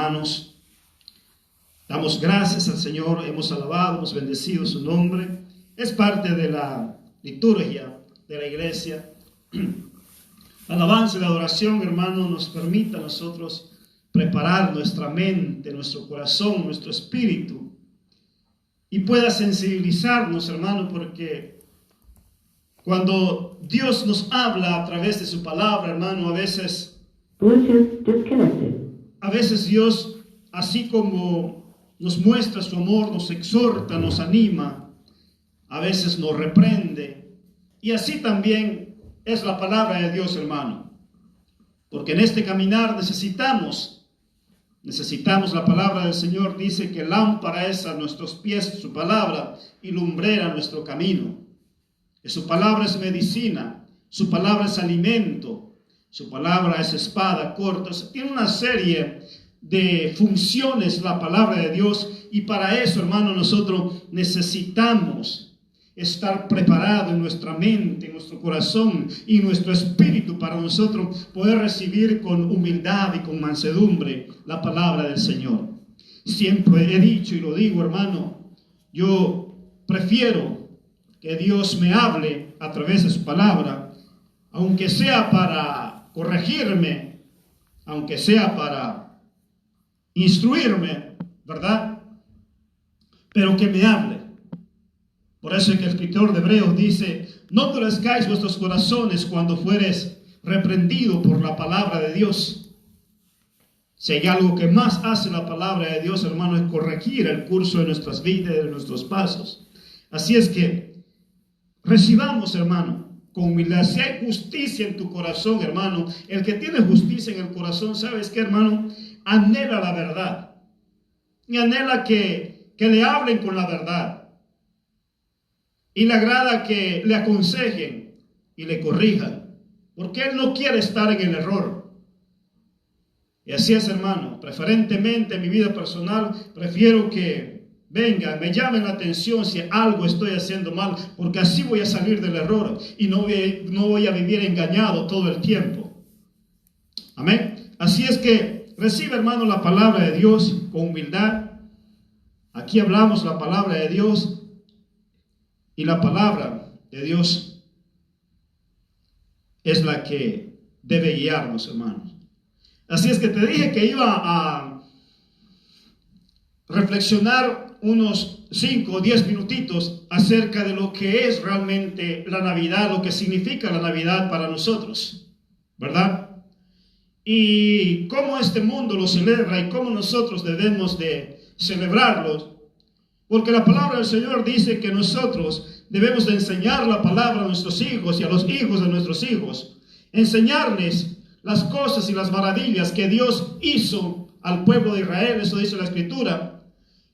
hermanos. Damos gracias al Señor, hemos alabado, hemos bendecido su nombre. Es parte de la liturgia de la iglesia. La alabanza y la adoración, hermano, nos permite a nosotros preparar nuestra mente, nuestro corazón, nuestro espíritu, y pueda sensibilizarnos, hermano, porque cuando Dios nos habla a través de su palabra, hermano, a veces Dios, así como nos muestra su amor, nos exhorta, nos anima, a veces nos reprende, y así también es la palabra de Dios, hermano, porque en este caminar necesitamos la palabra del Señor. Dice que lámpara es a nuestros pies su palabra y lumbrera nuestro camino. Que su palabra es medicina, su palabra es alimento, su palabra es espada corta. O sea, tiene una serie de funciones la palabra de Dios, y para eso, hermano, nosotros necesitamos estar preparado en nuestra mente, en nuestro corazón y nuestro espíritu para nosotros poder recibir con humildad y con mansedumbre la palabra del Señor. Siempre he dicho y lo digo, hermano, yo prefiero que Dios me hable a través de su palabra, aunque sea para corregirme, aunque sea para instruirme, ¿verdad? Pero que me hable. Por eso es que el escritor de Hebreos dice: no endurezcáis vuestros corazones cuando fueres reprendido por la palabra de Dios. Si hay algo que más hace la palabra de Dios, hermano, es corregir el curso de nuestras vidas, de nuestros pasos. Así es que recibamos, hermano, con humildad. Si hay justicia en tu corazón, hermano, el que tiene justicia en el corazón, ¿sabes qué, hermano? Anhela la verdad. Y anhela que le hablen con la verdad. Y le agrada que le aconsejen y le corrijan, porque él no quiere estar en el error. Y así es, hermano. Preferentemente en mi vida personal, prefiero que vengan, me llamen la atención si algo estoy haciendo mal, porque así voy a salir del error y no voy a vivir engañado todo el tiempo. Amén. Así es que recibe, hermano, la palabra de Dios con humildad. Aquí hablamos la palabra de Dios. Y la palabra de Dios es la que debe guiarnos, hermanos. Así es que te dije que iba a reflexionar unos 5 o 10 minutitos acerca de lo que es realmente la Navidad, lo que significa la Navidad para nosotros, ¿verdad? Y cómo este mundo lo celebra y cómo nosotros debemos de celebrarlo. Porque la palabra del Señor dice que nosotros debemos de enseñar la palabra a nuestros hijos y a los hijos de nuestros hijos. Enseñarles las cosas y las maravillas que Dios hizo al pueblo de Israel. Eso dice la Escritura.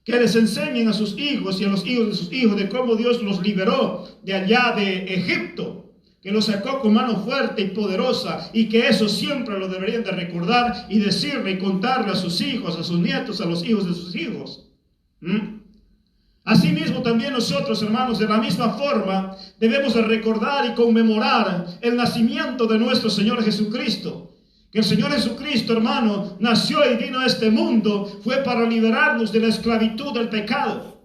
Que les enseñen a sus hijos y a los hijos de sus hijos de cómo Dios los liberó de allá de Egipto. Que los sacó con mano fuerte y poderosa, y que eso siempre lo deberían de recordar y decirle y contarle a sus hijos, a sus nietos, a los hijos de sus hijos. Asimismo también nosotros, hermanos, de la misma forma debemos de recordar y conmemorar el nacimiento de nuestro Señor Jesucristo. Que el Señor Jesucristo, hermano, nació y vino a este mundo, fue para liberarnos de la esclavitud del pecado.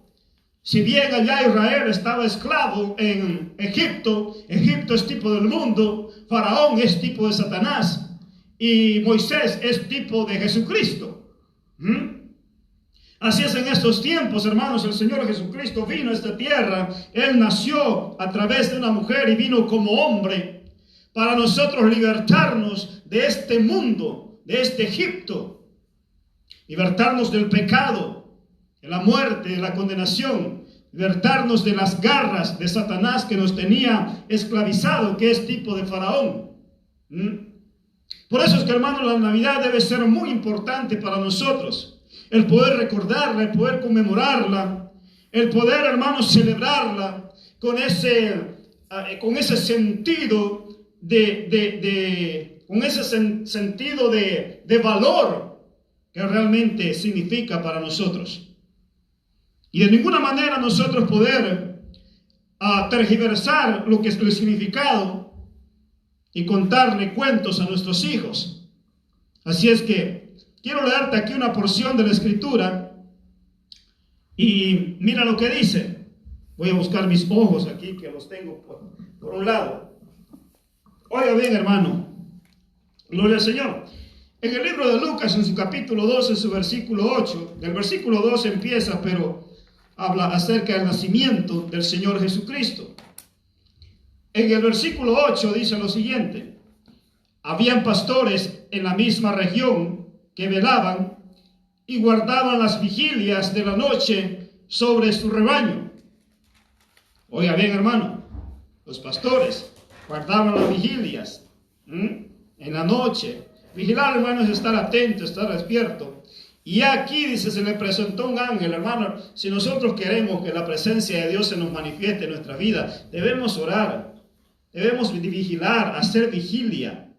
Si bien allá Israel estaba esclavo en Egipto, Egipto es tipo del mundo, Faraón es tipo de Satanás y Moisés es tipo de Jesucristo. Así es en estos tiempos, hermanos, el Señor Jesucristo vino a esta tierra. Él nació a través de una mujer y vino como hombre para nosotros libertarnos de este mundo, de este Egipto, libertarnos del pecado, de la muerte, de la condenación, libertarnos de las garras de Satanás que nos tenía esclavizado, que es tipo de Faraón. Por eso es que, hermanos, la Navidad debe ser muy importante para nosotros. El poder recordarla, el poder conmemorarla, el poder, hermanos, celebrarla con ese sentido de valor que realmente significa para nosotros. Y de ninguna manera nosotros poder tergiversar lo que es el significado y contarle cuentos a nuestros hijos. Así es que quiero leerte aquí una porción de la Escritura y mira lo que dice. Voy a buscar mis ojos aquí, que los tengo por un lado. Oiga bien, hermano. Gloria al Señor. En el libro de Lucas, en su capítulo 12, en su versículo 8, del versículo 12 empieza, pero habla acerca del nacimiento del Señor Jesucristo. En el versículo 8 dice lo siguiente: habían pastores en la misma región que velaban y guardaban las vigilias de la noche sobre su rebaño. Oiga bien, hermano, los pastores guardaban las vigilias en la noche. Vigilar, hermano, es estar atento, estar despierto. Y aquí dice, se le presentó un ángel, hermano. Si nosotros queremos que la presencia de Dios se nos manifieste en nuestra vida, debemos orar, debemos vigilar, hacer vigilia.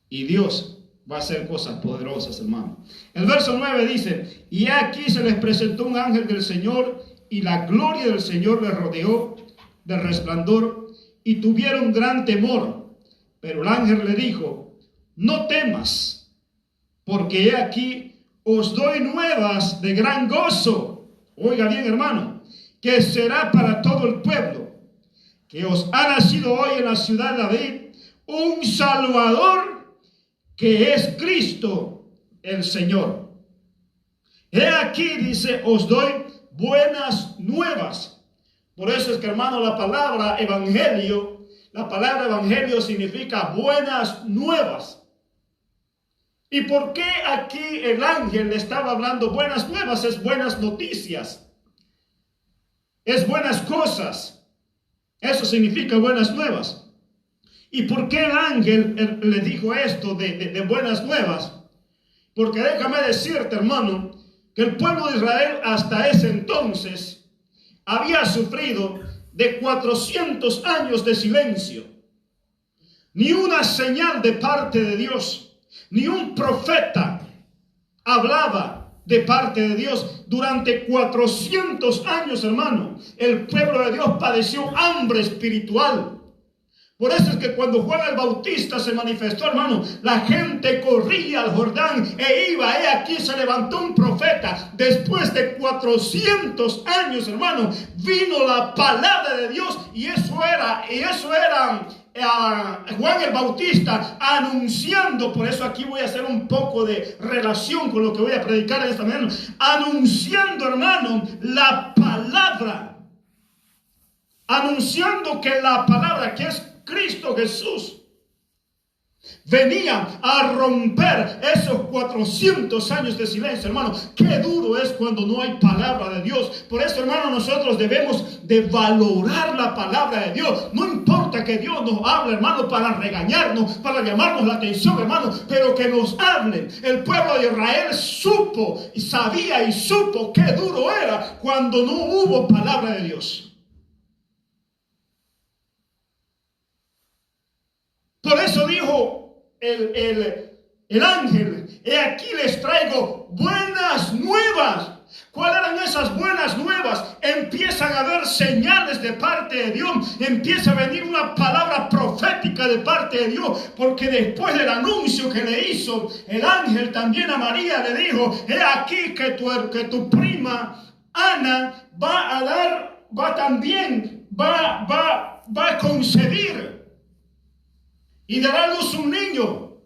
Y Dios va a hacer cosas poderosas, hermano. El verso 9 dice: y aquí se les presentó un ángel del Señor, y la gloria del Señor les rodeó de resplandor, y tuvieron gran temor. Pero el ángel le dijo: no temas, porque he aquí os doy nuevas de gran gozo. Oiga bien, hermano, que será para todo el pueblo, que os ha nacido hoy en la ciudad de David un Salvador, que es Cristo el Señor. He aquí, dice, os doy buenas nuevas. Por eso es que, hermano, la palabra evangelio significa buenas nuevas. ¿Y por qué aquí el ángel le estaba hablando buenas nuevas? Es buenas noticias, es buenas cosas. Eso significa buenas nuevas. ¿Y por qué el ángel le dijo esto de buenas nuevas? Porque déjame decirte, hermano, que el pueblo de Israel hasta ese entonces había sufrido de 400 años de silencio. Ni una señal de parte de Dios, ni un profeta hablaba de parte de Dios. Durante 400 años, hermano, el pueblo de Dios padeció hambre espiritual. Por eso es que cuando Juan el Bautista se manifestó, hermano, la gente corría al Jordán e iba. Aquí se levantó un profeta. Después de 400 años, hermano, vino la palabra de Dios, y eso era Juan el Bautista anunciando. Por eso aquí voy a hacer un poco de relación con lo que voy a predicar en esta mañana. Anunciando, hermano, la palabra. Anunciando que la palabra, que es Cristo Jesús, venía a romper esos 400 años de silencio, hermano. Qué duro es cuando no hay palabra de Dios. Por eso, hermano, nosotros debemos de valorar la palabra de Dios. No importa que Dios nos hable, hermano, para regañarnos, para llamarnos la atención, hermano, pero que nos hable. El pueblo de Israel supo y sabía y supo qué duro era cuando no hubo palabra de Dios. Por eso dijo el ángel: he aquí les traigo buenas nuevas. ¿Cuáles eran esas buenas nuevas? Empiezan a haber señales de parte de Dios. Empieza a venir una palabra profética de parte de Dios. Porque después del anuncio que le hizo el ángel también a María, le dijo: he aquí que tu prima Ana va a concebir. Y dará a luz un niño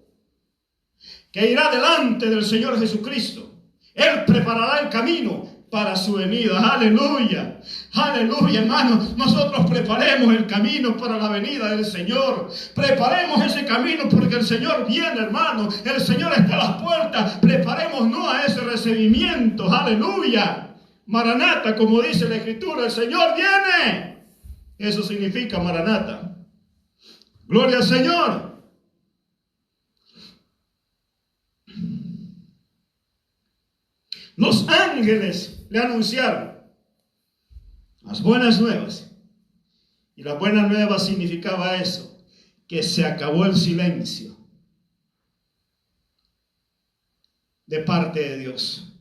que irá delante del Señor Jesucristo. Él preparará el camino para su venida. Aleluya, aleluya, hermano. Nosotros preparemos el camino para la venida del Señor. Preparemos ese camino porque el Señor viene, hermano. El Señor está a las puertas. Preparémonos a ese recibimiento. Aleluya. Maranata, como dice la Escritura, el Señor viene. Eso significa Maranata. Gloria al Señor. Los ángeles le anunciaron las buenas nuevas. Y las buenas nuevas significaba eso, que se acabó el silencio de parte de Dios.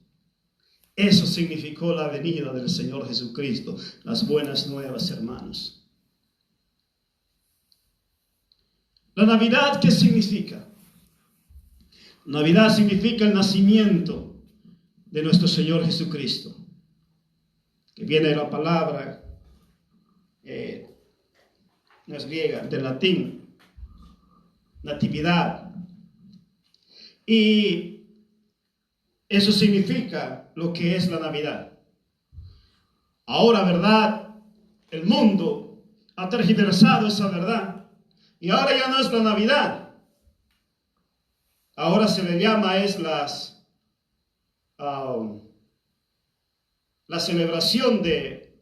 Eso significó la venida del Señor Jesucristo. Las buenas nuevas, hermanos. La Navidad, ¿qué significa? Navidad significa el nacimiento de nuestro Señor Jesucristo, que viene de la palabra, no es griega, del latín, natividad. Y eso significa lo que es la Navidad. Ahora, ¿verdad? El mundo ha tergiversado esa verdad. Y ahora ya no es la Navidad. Ahora se le llama la celebración de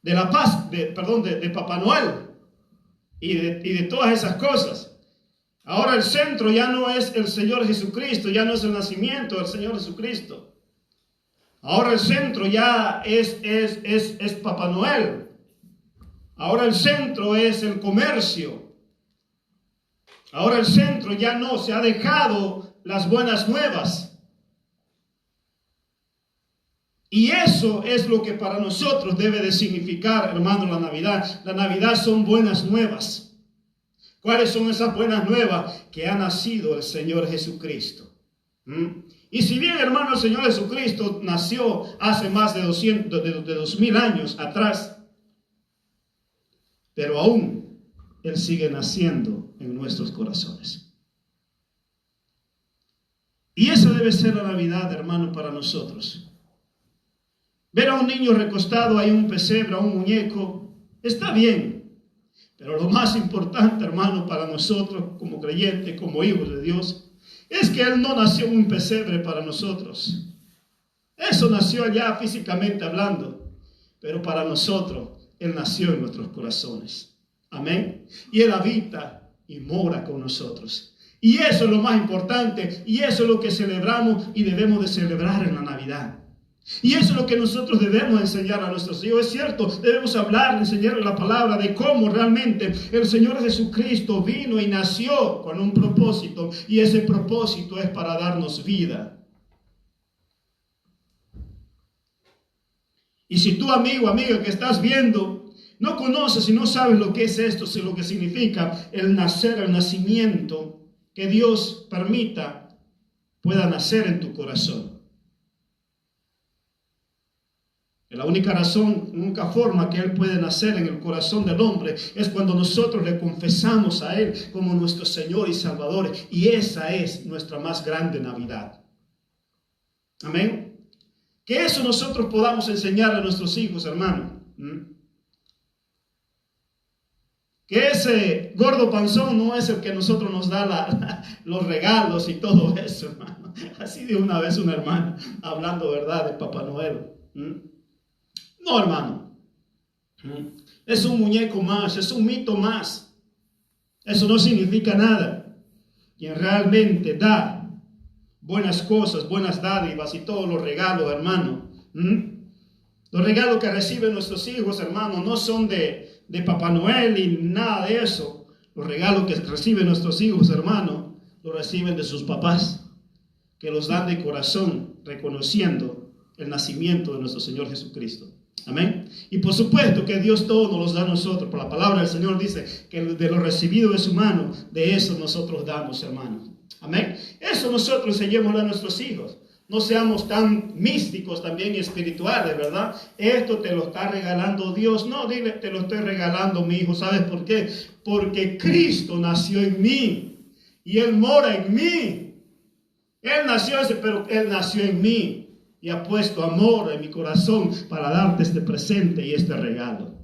la paz, de Papá Noel y de todas esas cosas. Ahora el centro ya no es el Señor Jesucristo, ya no es el nacimiento del Señor Jesucristo. Ahora el centro ya es Papá Noel. Ahora el centro es el comercio. Ahora el centro ya no, se ha dejado las buenas nuevas. Y eso es lo que para nosotros debe de significar, hermano, la Navidad. La Navidad son buenas nuevas. ¿Cuáles son esas buenas nuevas? Que ha nacido el Señor Jesucristo. Y si bien, hermano, el Señor Jesucristo nació hace más de 2000 años atrás, pero aún Él sigue naciendo en nuestros corazones. Y esa debe ser la Navidad, hermano, para nosotros. Ver a un niño recostado ahí en un pesebre, a un muñeco, está bien. Pero lo más importante, hermano, para nosotros como creyentes, como hijos de Dios, es que Él no nació en un pesebre para nosotros. Eso nació allá físicamente hablando. Pero para nosotros, Él nació en nuestros corazones. Amén. Y Él habita y mora con nosotros. Y eso es lo más importante. Y eso es lo que celebramos y debemos de celebrar en la Navidad. Y eso es lo que nosotros debemos enseñar a nuestros hijos. Es cierto, debemos hablar, enseñarles la palabra de cómo realmente el Señor Jesucristo vino y nació con un propósito. Y ese propósito es para darnos vida. Y si tú, amigo, amiga, que estás viendo, no conoces y no sabes lo que es esto, si lo que significa el nacer, el nacimiento, que Dios permita pueda nacer en tu corazón. La única razón, única forma que Él puede nacer en el corazón del hombre es cuando nosotros le confesamos a Él como nuestro Señor y Salvador. Y esa es nuestra más grande Navidad. Amén. Que eso nosotros podamos enseñar a nuestros hijos, hermano. Que ese gordo panzón no es el que nosotros nos da los regalos y todo eso, hermano. Así de una vez una hermana hablando, ¿verdad?, de Papá Noel. No, hermano. Es un muñeco más, es un mito más. Eso no significa nada. Quien realmente da buenas cosas, buenas dádivas y todos los regalos, hermano. Los regalos que reciben nuestros hijos, hermano, no son de Papá Noel y nada de eso. Los regalos que reciben nuestros hijos, hermano, los reciben de sus papás, que los dan de corazón, reconociendo el nacimiento de nuestro Señor Jesucristo. Amén. Y por supuesto que Dios todo nos los da a nosotros. Por la palabra del Señor dice que de lo recibido de su mano, de eso nosotros damos, hermano. Amén. Eso nosotros enseñémoslo a nuestros hijos. No seamos tan místicos también y espirituales, ¿verdad? Esto te lo está regalando Dios. No, dile, te lo estoy regalando, mi hijo. ¿Sabes por qué? Porque Cristo nació en mí y Él mora en mí. Él nació, pero Él nació en mí. Y ha puesto amor en mi corazón para darte este presente y este regalo.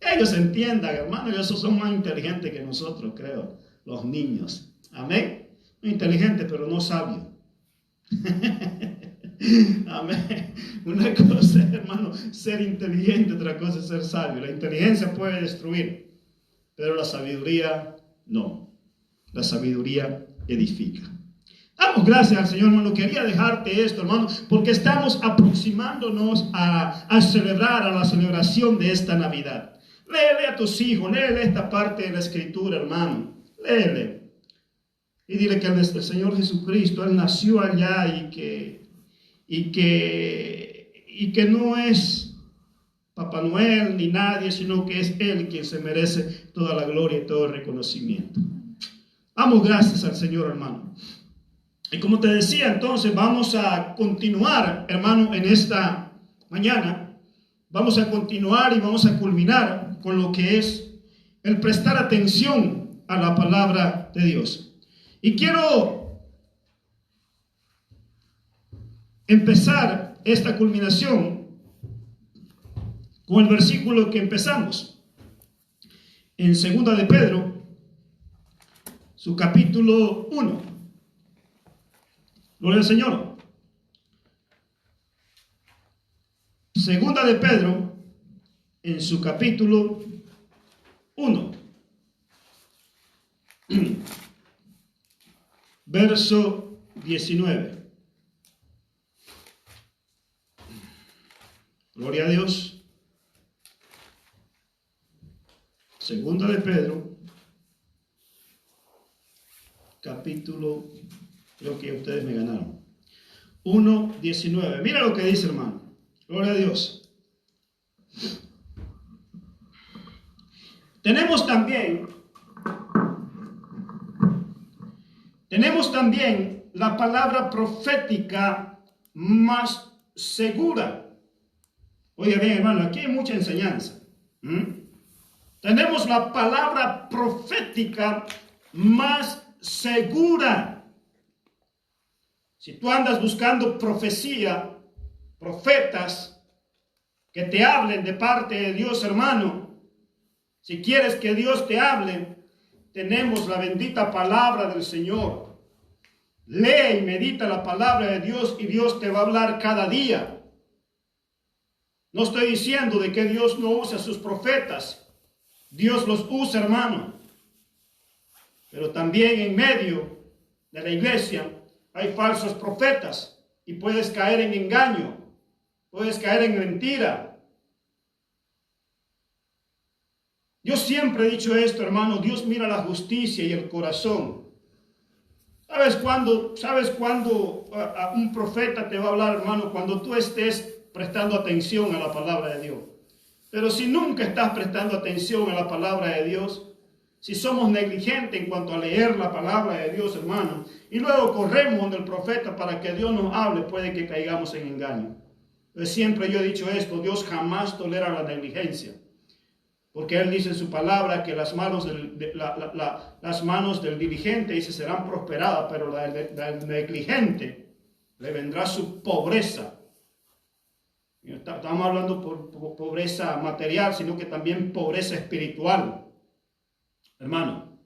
Ellos entiendan, hermano, ellos son más inteligentes que nosotros, creo, los niños. Amén. Inteligente, pero no sabio. Amén. Una cosa, hermano, ser inteligente, otra cosa es ser sabio. La inteligencia puede destruir, pero la sabiduría no. La sabiduría edifica. Damos gracias al Señor, hermano. Quería dejarte esto, hermano, porque estamos aproximándonos a celebrar, a la celebración de esta Navidad. Léele a tus hijos, léele esta parte de la Escritura, hermano. Léele. Y dile que el Señor Jesucristo, Él nació allá y que no es Papá Noel ni nadie, sino que es Él quien se merece toda la gloria y todo el reconocimiento. Damos gracias al Señor, hermano. Y como te decía, entonces vamos a continuar, hermano, en esta mañana. Vamos a continuar y vamos a culminar con lo que es el prestar atención a la palabra de Dios. Y quiero empezar esta culminación con el versículo que empezamos. En 2 de Pedro, su capítulo 1. Gloria al Señor. 2 de Pedro, en su capítulo 1. Verso 19. Gloria a Dios. 2 de Pedro, capítulo, creo que ustedes me ganaron. 1:19. Mira lo que dice, hermano. Gloria a Dios. Tenemos también la palabra profética más segura. Oiga bien, hermano, aquí hay mucha enseñanza. Tenemos la palabra profética más segura. Si tú andas buscando profecía, profetas que te hablen de parte de Dios, hermano, si quieres que Dios te hable, tenemos la bendita palabra del Señor. Lee y medita la palabra de Dios y Dios te va a hablar cada día. No estoy diciendo de que Dios no usa a sus profetas. Dios los usa, hermano. Pero también en medio de la iglesia hay falsos profetas y puedes caer en engaño, puedes caer en mentira. Yo siempre he dicho esto, hermano, Dios mira la justicia y el corazón. ¿Sabes cuándo un profeta te va a hablar, hermano? Cuando tú estés prestando atención a la palabra de Dios. Pero si nunca estás prestando atención a la palabra de Dios, si somos negligentes en cuanto a leer la palabra de Dios, hermano, y luego corremos donde el profeta para que Dios nos hable, puede que caigamos en engaño. Pues siempre yo he dicho esto, Dios jamás tolera la negligencia. Porque Él dice en su palabra que las manos del diligente, dice, serán prosperadas, pero la del negligente le vendrá su pobreza. Estamos hablando por pobreza material, sino que también pobreza espiritual. Hermano,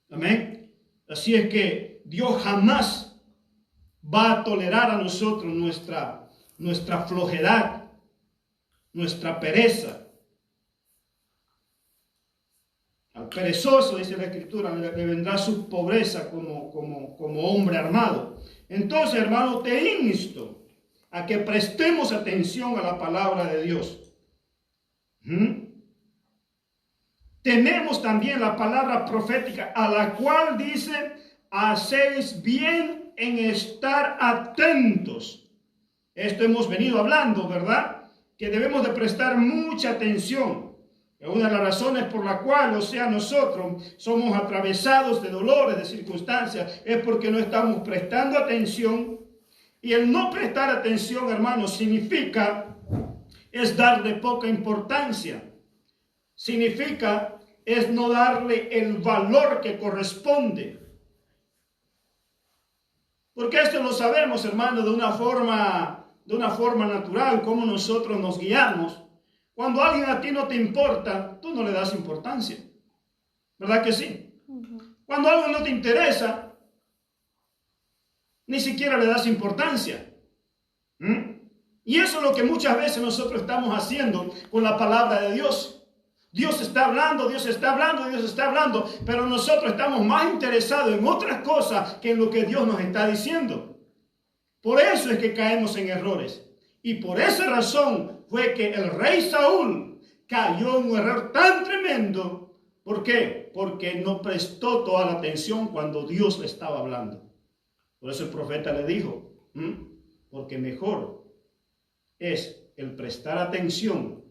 amén. Así es que Dios jamás va a tolerar a nosotros nuestra flojedad, nuestra pereza. Al perezoso, dice la Escritura, le vendrá su pobreza como hombre armado. Entonces, hermano, te insto a que prestemos atención a la palabra de Dios. Tenemos también la palabra profética, a la cual dice, hacéis bien en estar atentos. Esto hemos venido hablando, ¿verdad? Que debemos de prestar mucha atención. Una de las razones por la cual, nosotros somos atravesados de dolores, de circunstancias, es porque no estamos prestando atención. Y el no prestar atención, hermanos, es darle poca importancia. Es no darle el valor que corresponde. Porque esto lo sabemos, hermano, de una forma natural, cómo nosotros nos guiamos. Cuando alguien a ti no te importa, tú no le das importancia. ¿Verdad que sí? Cuando algo no te interesa, ni siquiera le das importancia. Y eso es lo que muchas veces nosotros estamos haciendo con la palabra de Dios. Dios está hablando, pero nosotros estamos más interesados en otras cosas que en lo que Dios nos está diciendo. Por eso es que caemos en errores. Y por esa razón fue que el rey Saúl cayó en un error tan tremendo. ¿Por qué? Porque no prestó toda la atención cuando Dios le estaba hablando. Por eso el profeta le dijo, porque mejor es el prestar atención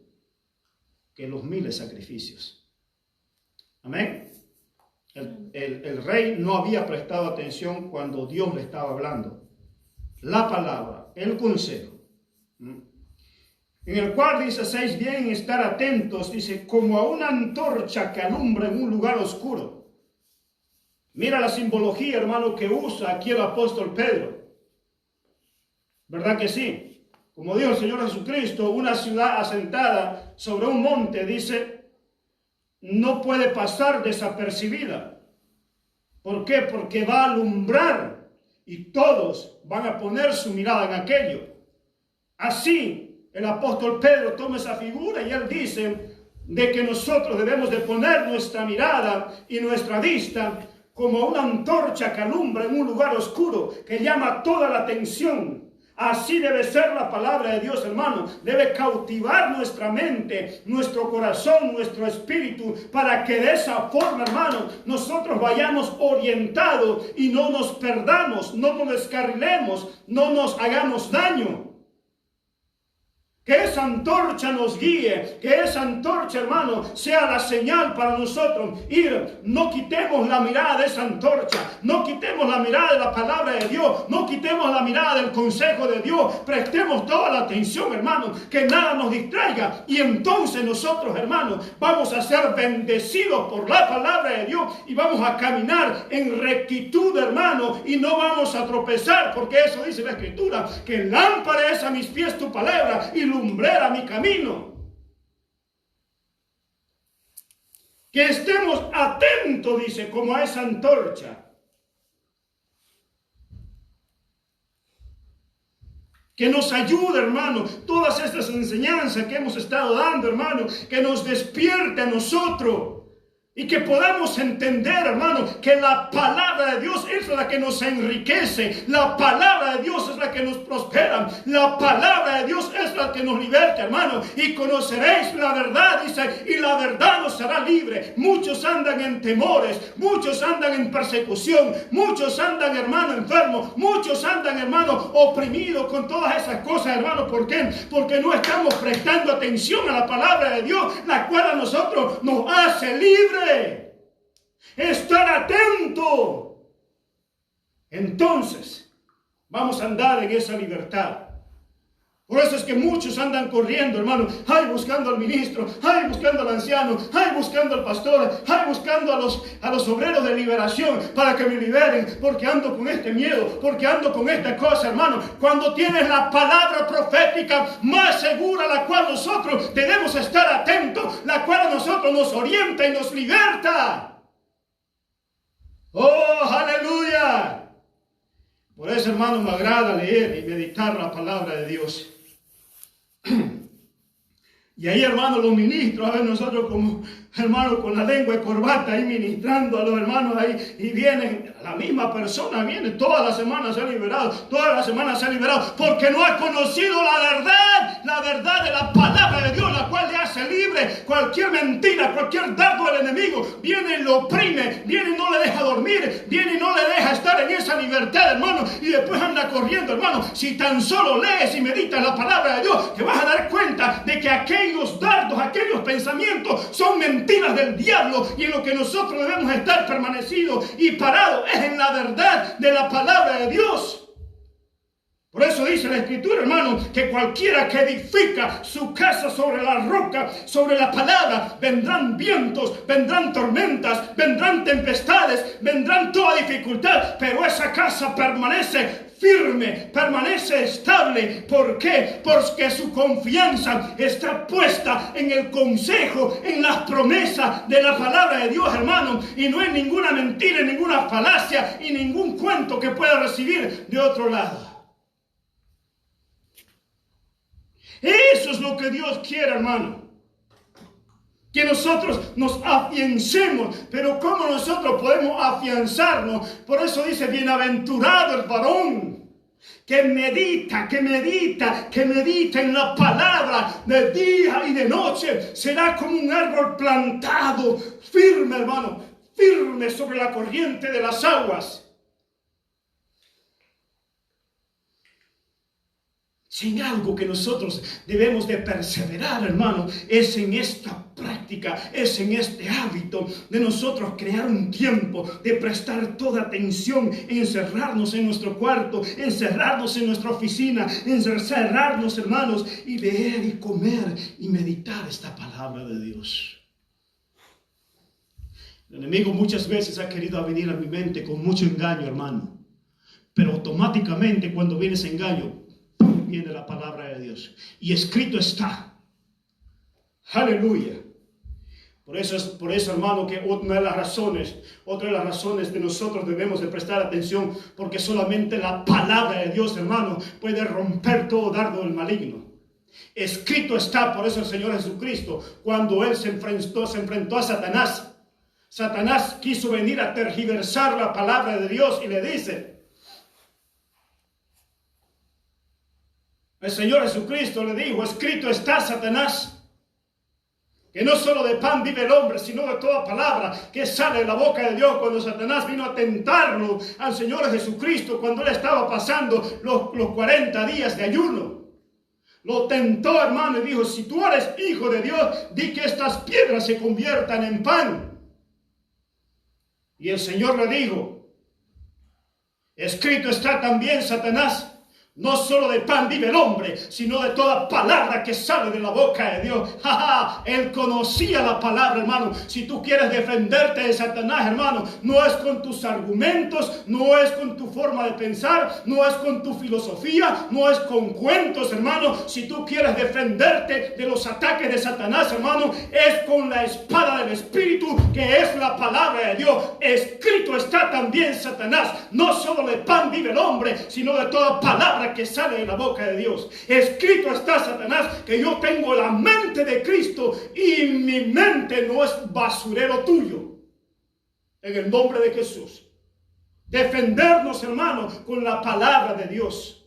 que los miles sacrificios. Amén. El rey no había prestado atención cuando Dios le estaba hablando. La palabra, el consejo. En el cual dice, hacéis bien en estar atentos, dice, como a una antorcha que alumbra en un lugar oscuro. Mira la simbología, hermano, que usa aquí el apóstol Pedro. ¿Verdad que sí? Como dijo el Señor Jesucristo, una ciudad asentada sobre un monte, dice, no puede pasar desapercibida. ¿Por qué? Porque va a alumbrar y todos van a poner su mirada en aquello. Así, el apóstol Pedro toma esa figura y él dice de que nosotros debemos de poner nuestra mirada y nuestra vista como una antorcha que alumbra en un lugar oscuro, que llama toda la atención. Así debe ser la palabra de Dios, hermano. Debe cautivar nuestra mente, nuestro corazón, nuestro espíritu, para que de esa forma, hermano, nosotros vayamos orientados y no nos perdamos, no nos descarrilemos, no nos hagamos daño. Que esa antorcha nos guíe, que esa antorcha, hermano, sea la señal para nosotros ir. No quitemos la mirada de esa antorcha, no quitemos la mirada de la palabra de Dios, no quitemos la mirada del consejo de Dios. Prestemos toda la atención, hermano, que nada nos distraiga. Y entonces nosotros, hermano, vamos a ser bendecidos por la palabra de Dios y vamos a caminar en rectitud, hermano, y no vamos a tropezar, porque eso dice la Escritura, que lámpara es a mis pies tu palabra y lumbrera mi camino. Que estemos atentos, dice, como a esa antorcha. Que nos ayude, hermano, todas estas enseñanzas que hemos estado dando, hermano, que nos despierte a nosotros. Y que podamos entender, hermano, que la palabra de Dios es la que nos enriquece. La palabra de Dios es la que nos prospera. La palabra de Dios es la que nos liberta, hermano. Y conoceréis la verdad, dice, y la verdad nos hará libre. Muchos andan en temores, muchos andan en persecución, muchos andan, hermano, enfermos, muchos andan, hermano, oprimidos con todas esas cosas, hermano. ¿Por qué? Porque no estamos prestando atención a la palabra de Dios, la cual a nosotros nos hace libre. Estar atento. Entonces vamos a andar en esa libertad. Por eso es que muchos andan corriendo, hermano, ay, buscando al ministro, ay, buscando al anciano, ay, buscando al pastor, ay, buscando a los obreros de liberación para que me liberen, porque ando con este miedo, porque ando con esta cosa, hermano. Cuando tienes la palabra profética más segura, la cual nosotros debemos estar atentos, la cual a nosotros nos orienta y nos liberta. ¡Oh, aleluya! Por eso, hermano, me agrada leer y meditar la palabra de Dios. Y ahí, hermano, los ministros, a ver, nosotros como hermano con la lengua de corbata ahí ministrando a los hermanos ahí, y vienen, la misma persona viene, toda la semana se ha liberado, porque no ha conocido la verdad de la palabra de Dios, la cual le hace libre. Cualquier mentira, cualquier dardo del enemigo, viene y lo oprime, viene y no le deja dormir, viene y no le deja estar en esa libertad, hermano, y después anda corriendo, hermano. Si tan solo lees y meditas la palabra de Dios, te vas a dar cuenta de que aquellos dardos, aquellos pensamientos son mentiras del diablo, y en lo que nosotros debemos estar permanecidos y parados es en la verdad de la palabra de Dios. Por eso dice la Escritura, hermano, que cualquiera que edifica su casa sobre la roca, sobre la palabra, vendrán vientos, vendrán tormentas, vendrán tempestades, vendrán toda dificultad, pero esa casa permanece firme, permanece estable. ¿Por qué? Porque su confianza está puesta en el consejo, en las promesas de la palabra de Dios, hermano, y no en ninguna mentira, en ninguna falacia y ningún cuento que pueda recibir de otro lado. Eso es lo que Dios quiere, hermano. Que nosotros nos afiancemos. Pero ¿cómo nosotros podemos afianzarnos? Por eso dice, bienaventurado el varón que medita en la palabra de día y de noche. Será como un árbol plantado, firme, hermano, firme sobre la corriente de las aguas. Si en algo que nosotros debemos de perseverar, hermano, es en esta práctica, es en este hábito de nosotros crear un tiempo, de prestar toda atención, encerrarnos en nuestro cuarto, encerrarnos en nuestra oficina, encerrarnos, hermanos, y leer y comer y meditar esta palabra de Dios. El enemigo muchas veces ha querido venir a mi mente con mucho engaño, hermano, pero automáticamente cuando viene ese engaño, viene la palabra de Dios. Y escrito está. Aleluya. Por eso, hermano, que otra de las razones de nosotros debemos de prestar atención, porque solamente la palabra de Dios, hermano, puede romper todo dardo del maligno. Escrito está. Por eso el Señor Jesucristo, cuando Él se enfrentó a Satanás, Satanás quiso venir a tergiversar la palabra de Dios y le dice, el Señor Jesucristo le dijo, escrito está, Satanás, que no solo de pan vive el hombre, sino de toda palabra que sale de la boca de Dios. Cuando Satanás vino a tentarlo al Señor Jesucristo, cuando Él estaba pasando los 40 días de ayuno, lo tentó, hermano, y dijo, si tú eres hijo de Dios, di que estas piedras se conviertan en pan. Y el Señor le dijo, escrito está también, Satanás, no solo de pan vive el hombre, sino de toda palabra que sale de la boca de Dios. Él conocía la palabra, hermano. Si tú quieres defenderte de Satanás, hermano, no es con tus argumentos, no es con tu forma de pensar, no es con tu filosofía, no es con cuentos, hermano. Si tú quieres defenderte de los ataques de Satanás, hermano, es con la espada del Espíritu, que es la palabra de Dios. Escrito está también, Satanás, no solo de pan vive el hombre, sino de toda palabra que sale de la boca de Dios. Escrito está, Satanás, que yo tengo la mente de Cristo y mi mente no es basurero tuyo. En el nombre de Jesús. Defendernos, hermano, con la palabra de Dios.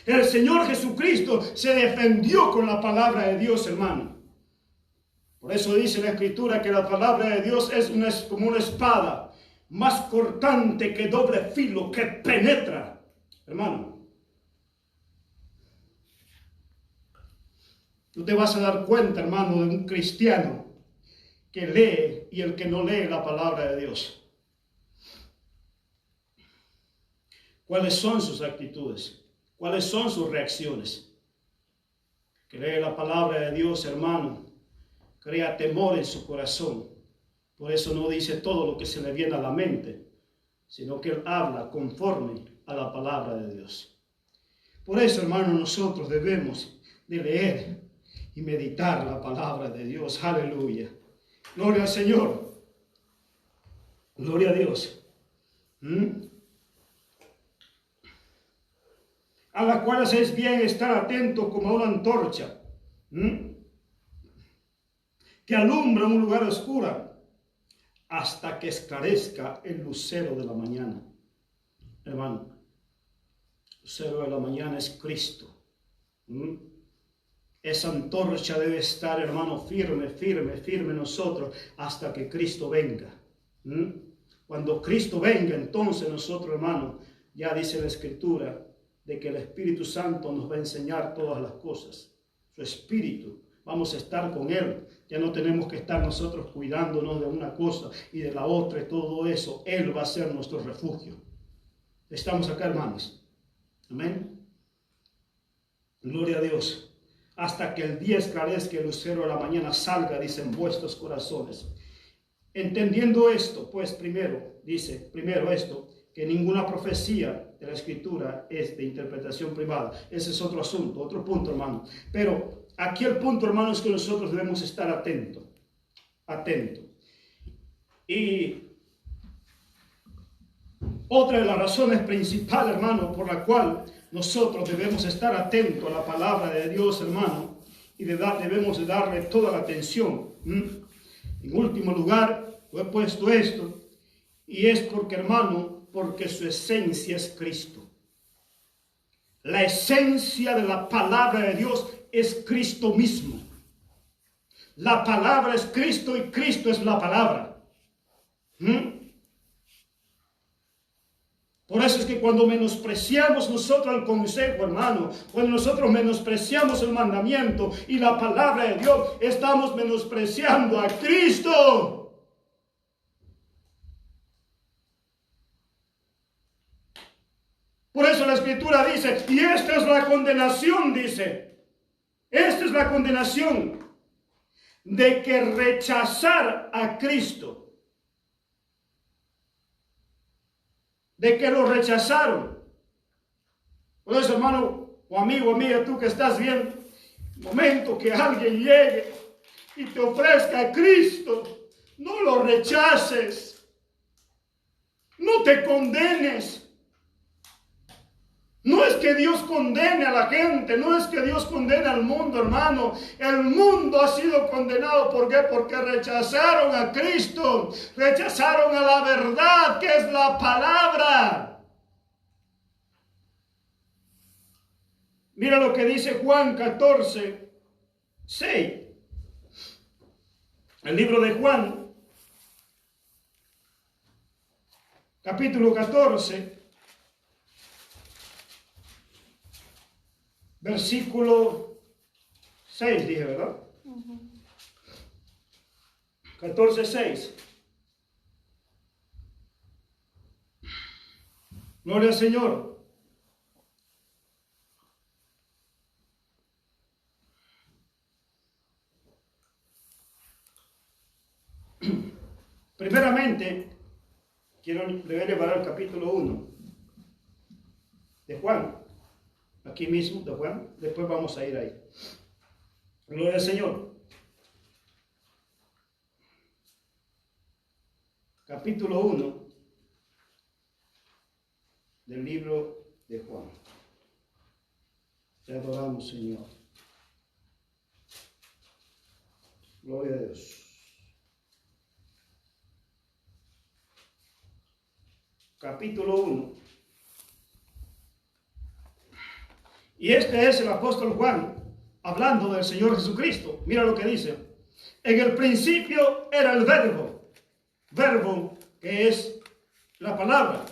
El Señor Jesucristo se defendió con la palabra de Dios, hermano. Por eso dice la Escritura que la palabra de Dios es como una espada, más cortante que doble filo, que penetra. Hermano, tú te vas a dar cuenta, hermano, de un cristiano que lee y el que no lee la palabra de Dios. ¿Cuáles son sus actitudes? ¿Cuáles son sus reacciones? Que lee la palabra de Dios, hermano, crea temor en su corazón. Por eso no dice todo lo que se le viene a la mente, sino que él habla conforme a la palabra de Dios. Por eso, hermano, nosotros debemos de leer y meditar la palabra de Dios. Aleluya. Gloria al Señor. Gloria a Dios. A la cual es bien estar atento como a una antorcha que alumbra un lugar oscuro, hasta que esclarezca el lucero de la mañana. Hermano, el lucero de la mañana es Cristo. Esa antorcha debe estar, hermano, firme en nosotros hasta que Cristo venga. Cuando Cristo venga, entonces nosotros, hermano, ya dice la Escritura de que el Espíritu Santo nos va a enseñar todas las cosas. Su Espíritu. Vamos a estar con Él. Ya no tenemos que estar nosotros cuidándonos de una cosa y de la otra y todo eso. Él va a ser nuestro refugio. Estamos acá, hermanos. Amén. Gloria a Dios. Hasta que el día esclarezca, el lucero de la mañana salga, dicen vuestros corazones. Entendiendo esto, pues primero esto, que ninguna profecía de la Escritura es de interpretación privada. Ese es otro asunto, otro punto, hermano. Pero aquí el punto, hermano, es que nosotros debemos estar atentos. Y otra de las razones principales, hermano, por la cual nosotros debemos estar atentos a la palabra de Dios, hermano, y debemos de darle toda la atención. En último lugar, he puesto esto, y es porque, hermano, porque su esencia es Cristo. La esencia de la palabra de Dios es Cristo mismo. La palabra es Cristo y Cristo es la palabra. Por eso es que cuando menospreciamos nosotros el consejo, hermano, cuando nosotros menospreciamos el mandamiento y la palabra de Dios, estamos menospreciando a Cristo. Por eso la Escritura dice, y esta es la condenación, dice, esta es la condenación de que rechazar a Cristo. De que lo rechazaron. Por eso, hermano o amigo, amiga, tú que estás viendo, el momento que alguien llegue y te ofrezca a Cristo, no lo rechaces, no te condenes. No es que Dios condene a la gente, no es que Dios condene al mundo, hermano. El mundo ha sido condenado, ¿por qué? Porque rechazaron a Cristo, rechazaron a la verdad, que es la palabra. Mira lo que dice Juan 14, 6. El libro de Juan, capítulo 14. Versículo 6, dije, ¿verdad? 14, 6. Gloria al Señor. Primeramente, le voy a llevar al capítulo 1 de Juan. Aquí mismo de Juan, después vamos a ir ahí. Gloria al Señor. Capítulo 1 del libro de Juan. Te adoramos, Señor. Gloria a Dios. Capítulo 1. Y este es el apóstol Juan, hablando del Señor Jesucristo. Mira lo que dice. En el principio era el verbo. Verbo que es la palabra.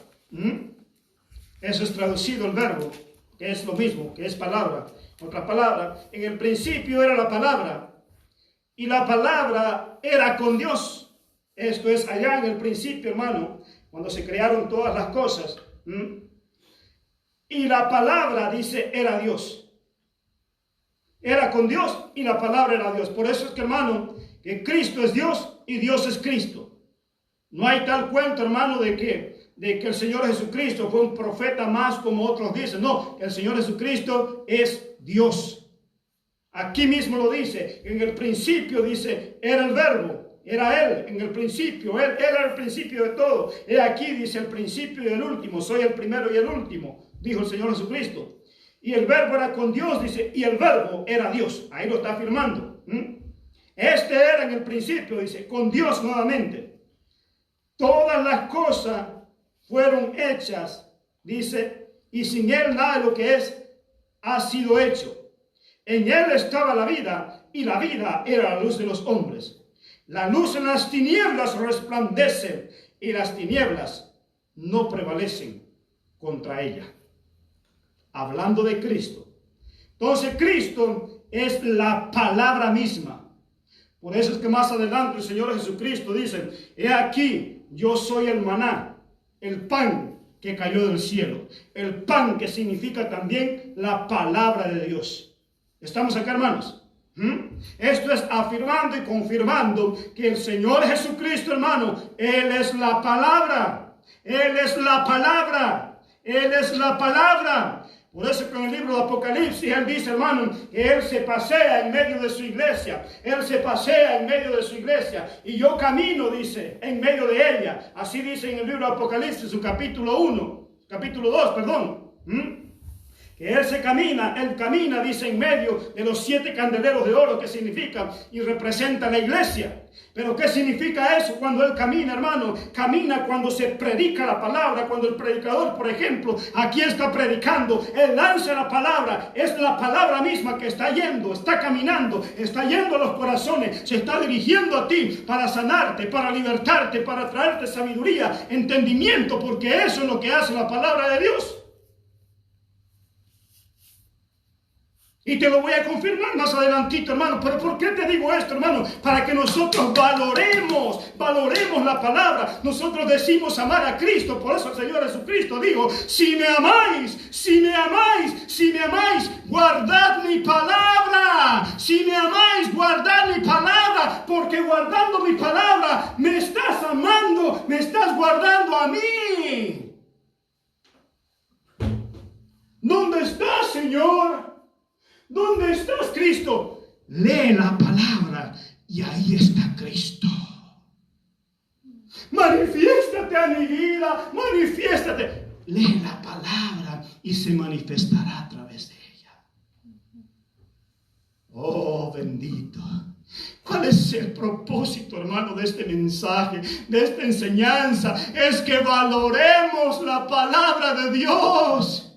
Eso es traducido el verbo, que es lo mismo, que es palabra. Otra palabra. En el principio era la palabra. Y la palabra era con Dios. Esto es allá en el principio, hermano, cuando se crearon todas las cosas. Y la palabra, dice, era Dios. Era con Dios y la palabra era Dios. Por eso es que, hermano, que Cristo es Dios y Dios es Cristo. No hay tal cuento, hermano, de que el Señor Jesucristo fue un profeta más como otros dicen. No, el Señor Jesucristo es Dios. Aquí mismo lo dice. En el principio, dice, era el verbo. Era Él en el principio. Él era el principio de todo. He aquí, dice, el principio y el último. Soy el primero y el último, dijo el Señor Jesucristo. Y el verbo era con Dios, dice, y el verbo era Dios. Ahí lo está afirmando. Este era en el principio, dice, con Dios nuevamente. Todas las cosas fueron hechas, dice, y sin Él nada de lo que ha sido hecho. En Él estaba la vida, y la vida era la luz de los hombres. La luz en las tinieblas resplandece, y las tinieblas no prevalecen contra ella. Hablando de Cristo. Entonces Cristo es la palabra misma. Por eso es que más adelante el Señor Jesucristo dice, he aquí, yo soy el maná, el pan que cayó del cielo. El pan que significa también la palabra de Dios. ¿Estamos acá, hermanos? Esto es afirmando y confirmando que el Señor Jesucristo, hermano, Él es la palabra. Él es la palabra. Él es la palabra. Por eso que en el libro de Apocalipsis Él dice, hermano, que Él se pasea en medio de su iglesia. Él se pasea en medio de su iglesia. Y yo camino, dice, en medio de ella. Así dice en el libro de Apocalipsis, su capítulo 2, perdón. Que él camina, dice, en medio de los 7 candeleros de oro, que significa y representa la iglesia. Pero ¿qué significa eso cuando él camina, hermano? Camina cuando se predica la palabra, cuando el predicador, por ejemplo, aquí está predicando, él lanza la palabra, es la palabra misma que está yendo, está caminando, está yendo a los corazones, se está dirigiendo a ti para sanarte, para libertarte, para traerte sabiduría, entendimiento, porque eso es lo que hace la palabra de Dios. Y te lo voy a confirmar más adelantito, hermano. Pero ¿por qué te digo esto, hermano? Para que nosotros valoremos la palabra. Nosotros decimos amar a Cristo. Por eso el Señor Jesucristo dijo, si me amáis, guardad mi palabra. Si me amáis, guardad mi palabra. Porque guardando mi palabra, me estás amando, me estás guardando a mí. ¿Dónde estás, Señor? ¿Dónde estás, Cristo? Lee la palabra y ahí está Cristo. Manifiéstate a mi vida, manifiéstate. Lee la palabra y se manifestará a través de ella. Oh, bendito. ¿Cuál es el propósito, hermano, de este mensaje, de esta enseñanza? Es que valoremos la palabra de Dios.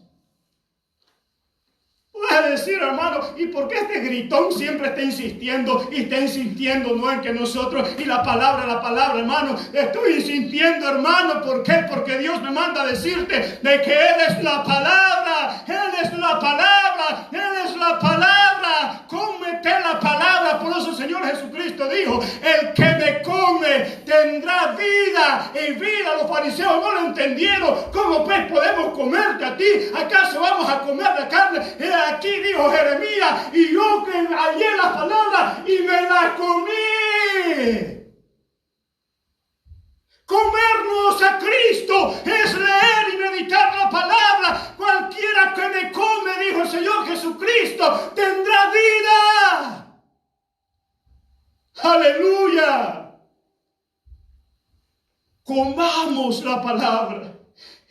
Puede decir, hermano, ¿y por qué este gritón siempre está insistiendo y está insistiendo, no en que nosotros, y la palabra, hermano? Estoy insistiendo, hermano, ¿por qué? Porque Dios me manda a decirte de que Él es la palabra, Él es la palabra, Él es la palabra. Cómete la palabra. Por eso el Señor Jesucristo dijo, el que me come tendrá vida y vida. Los fariseos no lo entendieron. ¿Cómo pues podemos comerte a ti? ¿Acaso vamos a comer la carne? Aquí dijo Jeremías, y yo que hallé la palabra y me la comí. Comernos a Cristo es leer y meditar la palabra. Cualquiera que me come, dijo el Señor Jesucristo, tendrá vida. Aleluya. Comamos la palabra.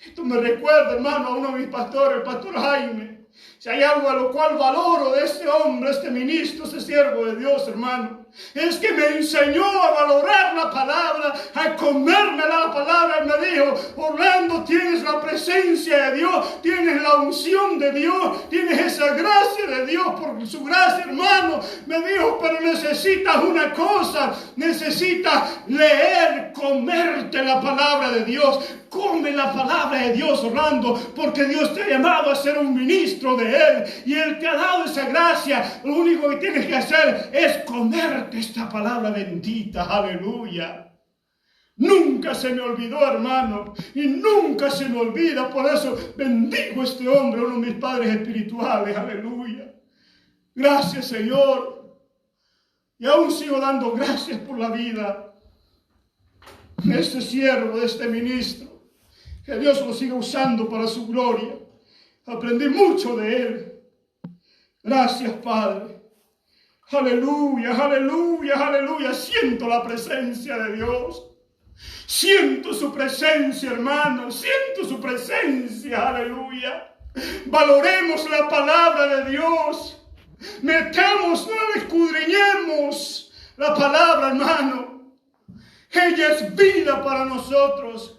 Esto me recuerda, hermano, a uno de mis pastores, el pastor Jaime. Si hay algo a lo cual valoro de este hombre, este ministro, este siervo de Dios, hermano, es que me enseñó a valorar la palabra, a comerme la palabra. Y me dijo, Orlando, tienes la presencia de Dios, tienes la unción de Dios, tienes esa gracia de Dios. Por su gracia, hermano, me dijo, pero necesitas una cosa, necesitas leer, comerte la palabra de Dios. Come la palabra de Dios, Orlando, porque Dios te ha llamado a ser un ministro de Él y Él te ha dado esa gracia. Lo único que tienes que hacer es comerte esta palabra bendita. Aleluya. Nunca se me olvidó, hermano, y nunca se me olvida. Por eso bendigo a este hombre, uno de mis padres espirituales. Aleluya. Gracias, Señor. Y aún sigo dando gracias por la vida de este siervo, de este ministro. Que Dios lo siga usando para su gloria. Aprendí mucho de Él. Gracias, Padre. Aleluya, aleluya, aleluya. Siento la presencia de Dios. Siento su presencia, hermano. Siento su presencia. Aleluya. Valoremos la palabra de Dios. Metamos, no escudriñemos la palabra, hermano. Ella es vida para nosotros.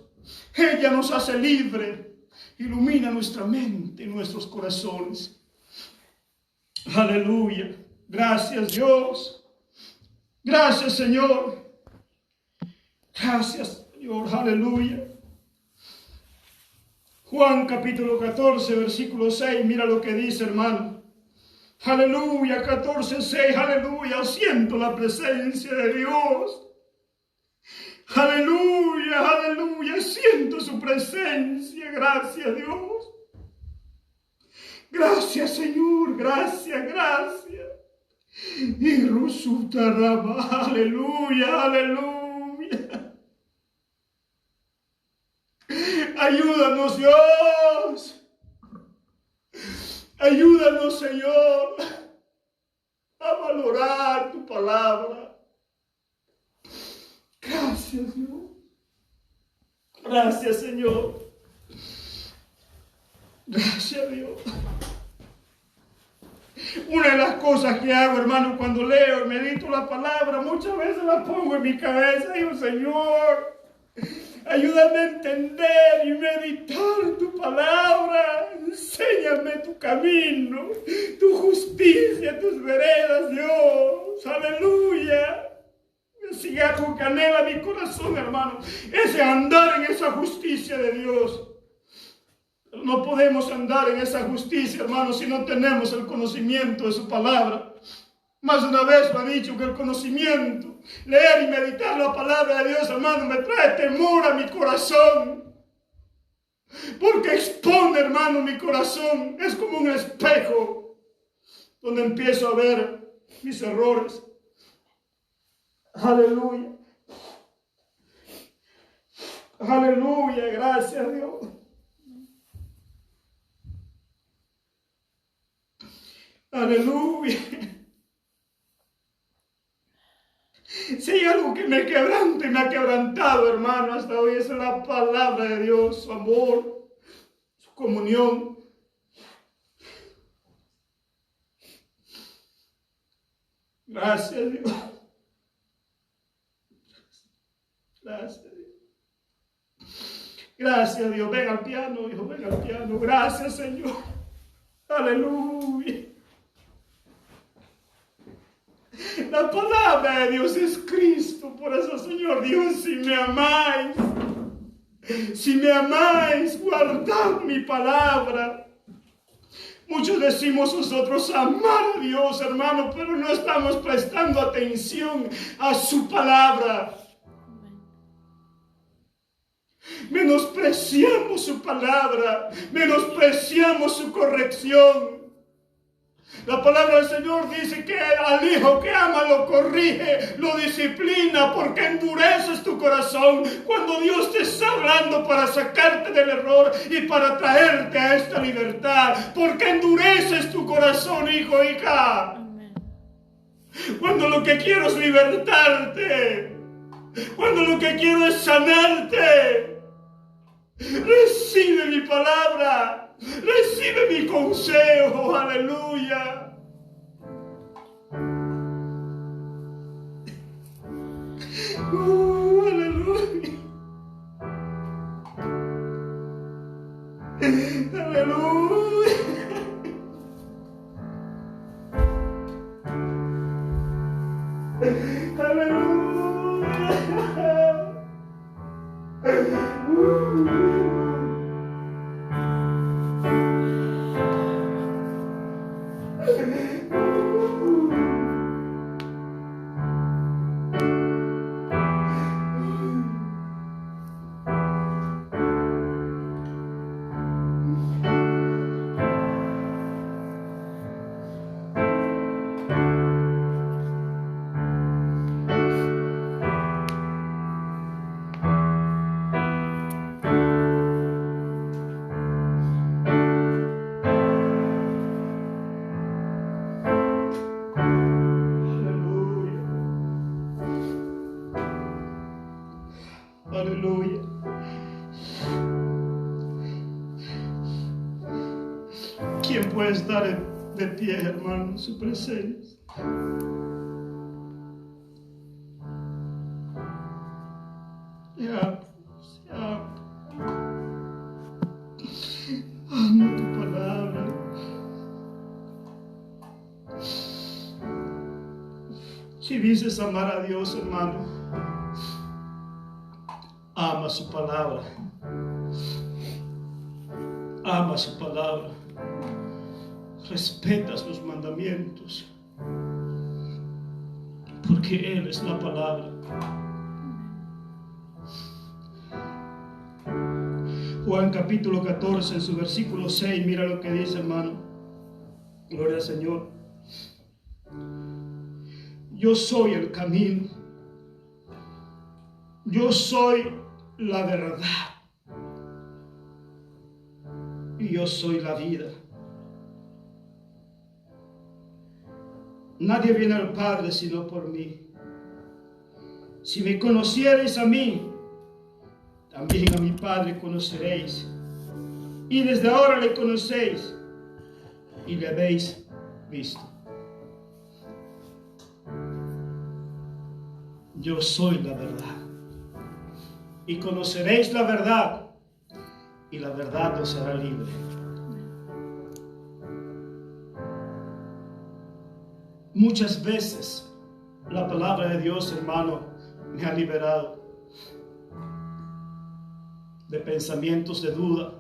Ella nos hace libre, ilumina nuestra mente y nuestros corazones. Aleluya. Gracias, Dios. Gracias, Señor. Gracias, Señor. Aleluya. Juan capítulo 14, versículo 6. Mira lo que dice, hermano. Aleluya, 14, 6. Aleluya. Siento la presencia de Dios. Aleluya, aleluya, siento su presencia. Gracias, Dios. Gracias, Señor, gracias, gracias. Y resulta raba, aleluya, aleluya. Ayúdanos, Dios. Ayúdanos, Señor, a valorar tu palabra. Gracias, Dios. Gracias, Señor. Gracias, Dios. Una de las cosas que hago, hermano, cuando leo y medito la palabra, muchas veces la pongo en mi cabeza y digo, Señor, ayúdame a entender y meditar tu palabra. Enséñame tu camino, tu justicia, tus veredas, Dios. Aleluya. Si algo que anhela mi corazón, hermano, es andar en esa justicia de Dios. Pero no podemos andar en esa justicia, hermano, si no tenemos el conocimiento de su palabra. Más de una vez lo he dicho, que el conocimiento, leer y meditar la palabra de Dios, hermano, me trae temor a mi corazón. Porque expone, hermano, mi corazón. Es como un espejo donde empiezo a ver mis errores. Aleluya. Aleluya, gracias a Dios. Aleluya. Si hay algo que me quebranta y me ha quebrantado, hermano, hasta hoy es la palabra de Dios, su amor, su comunión. Gracias, Dios. Gracias, Dios. Gracias, Dios. Ven al piano, hijo, ven al piano. Gracias, Señor. Aleluya. La palabra de Dios es Cristo. Por eso, Señor Dios, si me amáis, guardad mi palabra. Muchos decimos nosotros amar a Dios, hermano, pero no estamos prestando atención a su palabra. Menospreciamos su palabra, menospreciamos su corrección. La palabra del Señor dice que al hijo que ama lo corrige, lo disciplina, porque endureces tu corazón cuando Dios te está hablando para sacarte del error y para traerte a esta libertad. Porque endureces tu corazón, hijo, hija. Amén. Cuando lo que quiero es libertarte, cuando lo que quiero es sanarte, recibe mi palabra. Recibe mi consejo, aleluya. Aleluya. Aleluya. Aleluya. ¿Quién puede estar de pie, hermano, en su presencia? Amo tu palabra. Si dices amar a Dios, hermano, ama su palabra. Ama su palabra. Respeta sus mandamientos. Porque Él es la palabra. Juan capítulo 14, en su versículo 6, mira lo que dice, hermano. Gloria al Señor. Yo soy el camino. Yo soy la verdad. Y yo soy la vida. Nadie viene al Padre sino por mí. Si me conocierais a mí, también a mi Padre conoceréis. Y desde ahora le conocéis y le habéis visto. yo soy la verdad. Y conoceréis la verdad, y la verdad os hará libre. Muchas veces la palabra de Dios, hermano, me ha liberado de pensamientos de duda,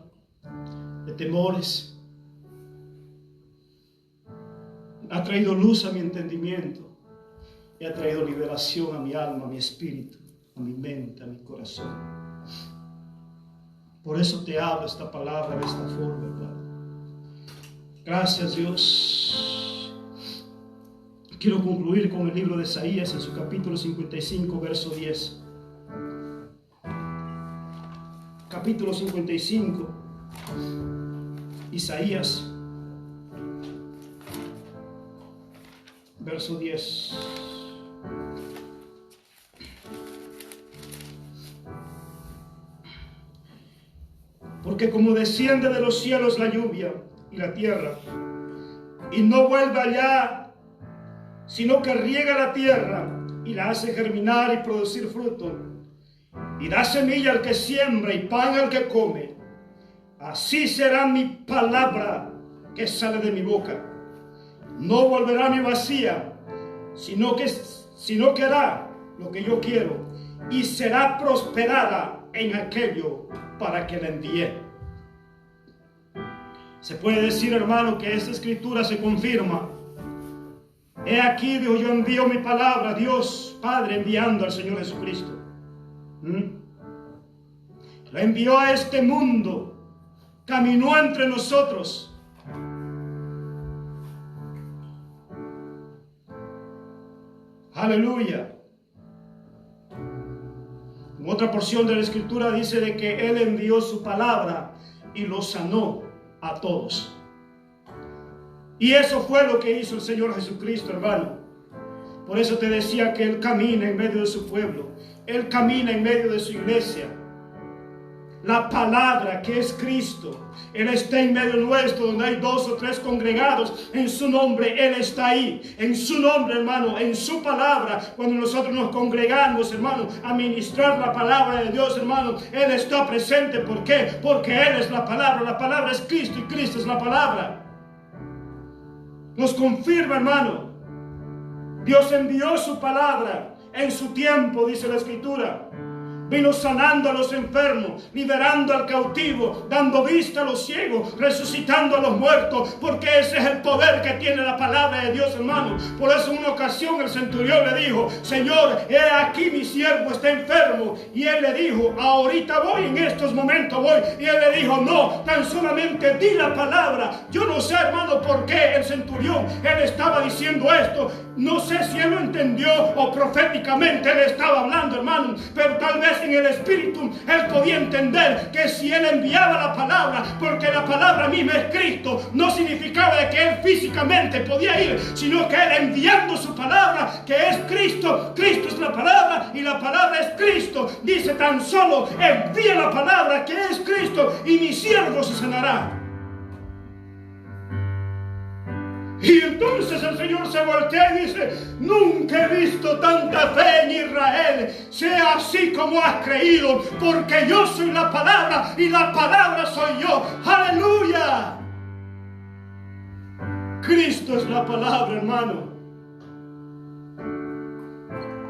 de temores. Ha traído luz a mi entendimiento y ha traído liberación a mi alma, a mi espíritu, a mi mente, a mi corazón. Por eso te hablo esta palabra de esta forma, hermano. Gracias, Dios. Quiero concluir con el libro de Isaías en su capítulo 55, verso 10. Capítulo 55, Isaías, verso 10. Porque como desciende de los cielos la lluvia y la tierra, y no vuelve allá, sino que riega la tierra y la hace germinar y producir fruto, y da semilla al que siembra y pan al que come, así será mi palabra que sale de mi boca. No volverá a mi vacía, sino que hará lo que yo quiero, y será prosperada en aquello para que la envíe. Se puede decir, hermano, que esta escritura se confirma. He aquí, Dios, yo envío mi palabra, Dios Padre enviando al Señor Jesucristo. Lo envió a este mundo, caminó entre nosotros. Aleluya. En otra porción de la escritura dice de que Él envió su palabra y lo sanó a todos. Y eso fue lo que hizo el Señor Jesucristo, hermano. Por eso te decía que Él camina en medio de su pueblo. Él camina en medio de su iglesia. La palabra que es Cristo, Él está en medio nuestro, donde hay 2 o 3 congregados en su nombre, Él está ahí, en su nombre, hermano, en su palabra. Cuando nosotros nos congregamos, hermano, a ministrar la palabra de Dios, hermano, Él está presente. ¿Por qué? Porque Él es la palabra es Cristo y Cristo es la palabra. Nos confirma, hermano, Dios envió su palabra en su tiempo, dice la escritura. Vino sanando a los enfermos, liberando al cautivo, dando vista a los ciegos, resucitando a los muertos, porque ese es el poder que tiene la palabra de Dios, hermano. Por eso en una ocasión el centurión le dijo: Señor, he aquí mi siervo está enfermo. Y él le dijo: ahorita voy, en estos momentos voy. Y él le dijo: no, tan solamente di la palabra. Yo no sé, hermano, por qué el centurión, él estaba diciendo esto. No sé si él lo entendió o proféticamente él estaba hablando, hermano, pero tal vez en el espíritu él podía entender que si él enviaba la palabra, porque la palabra misma es Cristo, no significaba de que él físicamente podía ir, sino que él enviando su palabra, que es Cristo. Cristo es la palabra y la palabra es Cristo. Dice: tan solo envía la palabra que es Cristo y mi siervo se sanará. Y entonces el Señor se voltea y dice: nunca he visto tanta fe en Israel. Sea así como has creído, porque yo soy la palabra y la palabra soy yo. ¡Aleluya! Cristo es la palabra, hermano.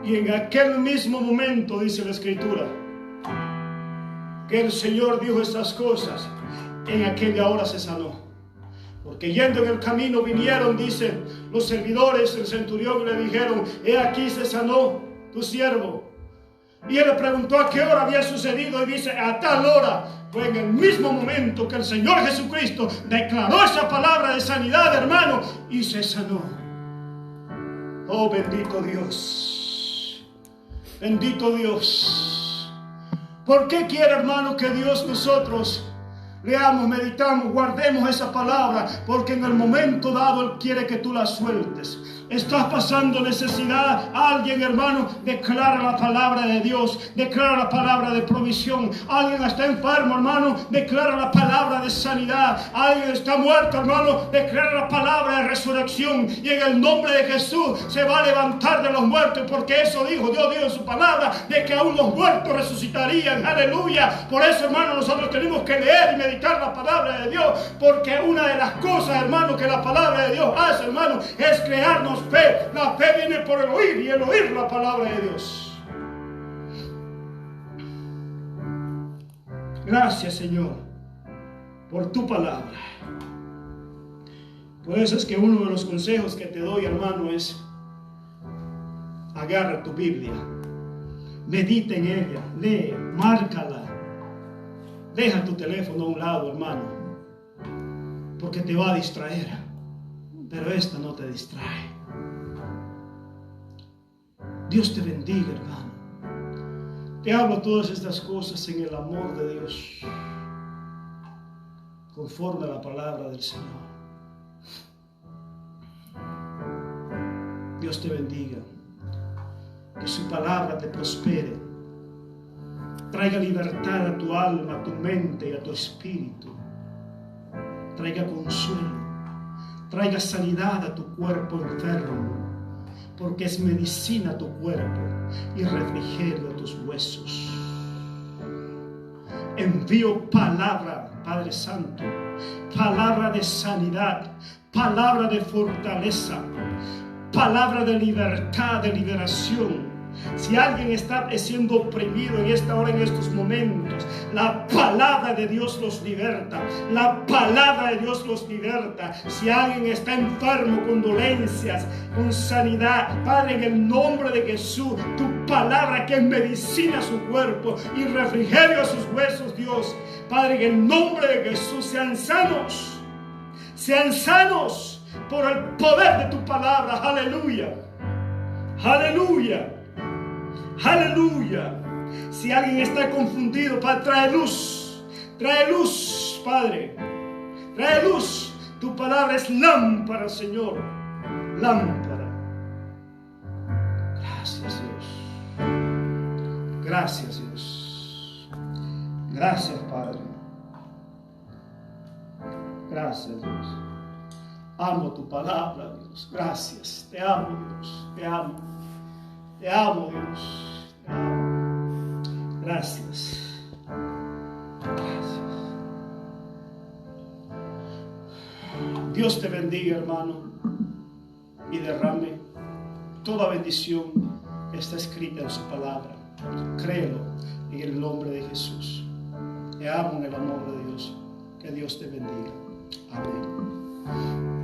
Y en aquel mismo momento, dice la escritura, que el Señor dijo estas cosas, en aquella hora se sanó. Porque yendo en el camino vinieron, dicen los servidores, el centurión, le dijeron: he aquí se sanó tu siervo. Y él le preguntó a qué hora había sucedido, y dice: a tal hora. Fue en el mismo momento que el Señor Jesucristo declaró esa palabra de sanidad, hermano, y se sanó. Oh, bendito Dios, bendito Dios. ¿Por qué quiere, hermano, que Dios nosotros leamos, meditamos, guardemos esa palabra? Porque en el momento dado Él quiere que tú la sueltes. estás pasando necesidad, alguien, hermano, declara la palabra de Dios, declara la palabra de provisión. Alguien está enfermo, hermano, declara la palabra de sanidad. Alguien está muerto, hermano, declara la palabra de resurrección, y en el nombre de Jesús se va a levantar de los muertos, porque eso dijo Dios, dijo en su palabra, de que aún los muertos resucitarían. Aleluya. Por eso, hermano, nosotros tenemos que leer y meditar la palabra de Dios, porque una de las cosas, hermano, que la palabra de Dios hace, hermano, es crearnos fe. La fe viene por el oír, y el oír la palabra de Dios. Gracias, Señor, por tu palabra. Por eso es que uno de los consejos que te doy, hermano, es: agarra tu Biblia, medita en ella, lee, márcala. Deja tu teléfono a un lado, hermano, porque te va a distraer, pero esta no te distrae. Dios te bendiga, hermano. Te hablo todas estas cosas en el amor de Dios, conforme a la palabra del Señor. Dios te bendiga. Que su palabra te prospere. Traiga libertad a tu alma, a tu mente y a tu espíritu. Traiga consuelo. Traiga sanidad a tu cuerpo enfermo, porque es medicina a tu cuerpo y refrigerio a tus huesos. Envío palabra, Padre Santo, palabra de sanidad, palabra de fortaleza, palabra de libertad, de liberación. Si alguien está siendo oprimido en esta hora, en estos momentos, la palabra de Dios los liberta. La palabra de Dios los liberta. Si alguien está enfermo con dolencias, con sanidad, Padre, en el nombre de Jesús, tu palabra que es medicina a su cuerpo y refrigerio a sus huesos, Dios, Padre, en el nombre de Jesús, sean sanos por el poder de tu palabra. Aleluya, aleluya, aleluya. Si alguien está confundido, Padre, trae luz, Padre, trae luz. Tu palabra es lámpara, Señor, lámpara. Gracias, Dios. Gracias, Dios. Gracias, Padre. Gracias, Dios. Amo tu palabra, Dios. Gracias. Te amo, Dios. Te amo. Te amo, Dios. Te amo. Gracias. Gracias. Dios te bendiga, hermano, y derrame toda bendición que está escrita en su palabra. Créelo en el nombre de Jesús. Te amo en el amor de Dios. Que Dios te bendiga. Amén.